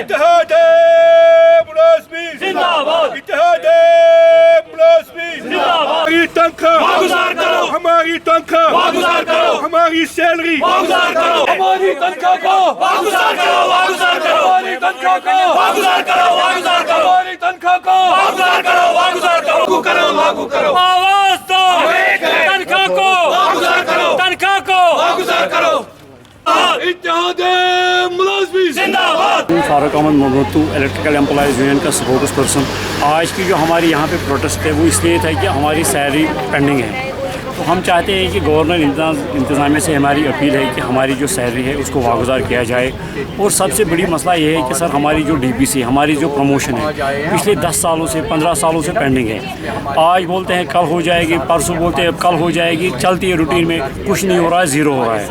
اتحاد ملازمین زندہ اتحاد ملازمین ہماری تنخواہ واگزار کرو، ہماری تنخواہ واگزار کرو، ہماری سیلری واگزار کرو، ہماری تنخواہ کو واگزار کرو، واگزار کرو، ہماری تنخواہ کو واگزار کرو، واگزار کرو، ہماری تنخواہ کو واگزار کرو، واگزار کرو، لاگو کرو، لاگو کرو، آواز دو، تنخواہ کو واگزار کرو، تنخواہ کو واگزار کرو، اتحاد ملازمین زندہ باد۔ فاروق احمد موتو الیکٹریکل امپلائیز یونین کا سپورٹس پرسن۔ آج کی جو ہماری یہاں پہ پروٹیسٹ ہے وہ اس لیے تھا کہ ہماری سیلری پینڈنگ ہے، تو ہم چاہتے ہیں کہ گورنر انتظامیہ سے ہماری اپیل ہے کہ ہماری جو سیلری ہے اس کو واگزار کیا جائے۔ اور سب سے بڑی مسئلہ یہ ہے کہ سر ہماری جو ڈی پی سی ہماری جو پروموشن ہے پچھلے 10 سالوں سے 15 سالوں سے پینڈنگ ہے۔ آج بولتے ہیں کل ہو جائے گی، پرسوں بولتے ہیں کل ہو جائے گی، چلتی ہے روٹین میں، کچھ نہیں ہو رہا ہے، زیرو ہو رہا ہے۔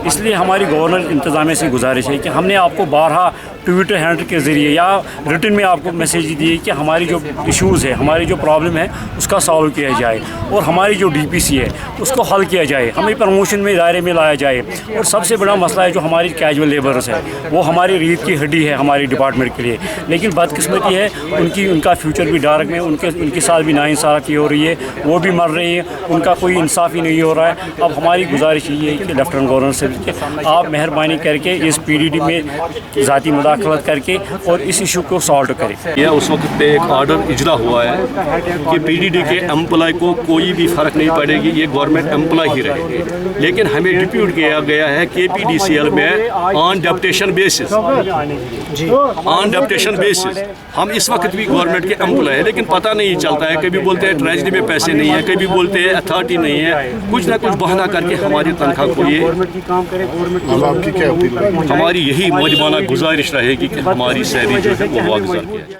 اس لیے ہماری گورنر انتظامیہ سے گزارش ہے کہ ہم نے آپ کو بارہا ٹویٹر ہینڈل کے ذریعے یا ریٹن میں آپ کو میسیج دی کہ ہماری جو ایشوز ہے، ہماری جو پرابلم ہے اس کا سالو کیا جائے، اور ہماری جو ڈی پی سی ہے اس کو حل کیا جائے، ہمیں پروموشن میں دائرے میں لایا جائے۔ اور سب سے بڑا مسئلہ ہے جو ہماری کیجول لیبرز ہے، وہ ہماری ریت کی ہڈی ہے ہماری ڈپارٹمنٹ کے لیے، لیکن بدقسمتی ہے ان کا فیوچر بھی ڈارک میں، ان کے ساتھ بھی ناانصافی ہو رہی ہے، وہ بھی مر رہے ہیں، ان کا کوئی انصاف ہی نہیں ہو رہا ہے۔ اب ہماری گزارش یہ ہے کہ لیفٹنٹ گورنر سے کہ آپ مہربانی کر کے اس پی ڈی ڈی میں ذاتی مداخلت کر کے اور اس ایشو کو سالو کریں۔ یہ اس وقت پہ ایک آرڈر اجرا ہوا ہے کہ پی ڈی ڈی کے امپلائی کو کوئی بھی فرق نہیں پڑے گی، یہ گورنمنٹ امپلائی ہی رہے گی، لیکن ہمیں ڈپیوٹ کیا گیا ہے کے پی ڈی سی ایل میں آن ڈیپوٹیشن بیسس، آن ڈیپوٹیشن بیسس ہم اس وقت بھی گورنمنٹ کے امپلائی ہیں، لیکن پتہ نہیں چلتا ہے، کبھی بولتے ہیں ٹریجری میں پیسے نہیں ہیں، کبھی بولتے ہیں اتھارٹی نہیں ہے، کچھ نہ کچھ بہانہ کر کے ہماری تنخواہ کو یہ ہماری یہی مجمانہ گزارش رہے گی کہ ہماری سیلری جو ہے وہ واگزار کیا جائے۔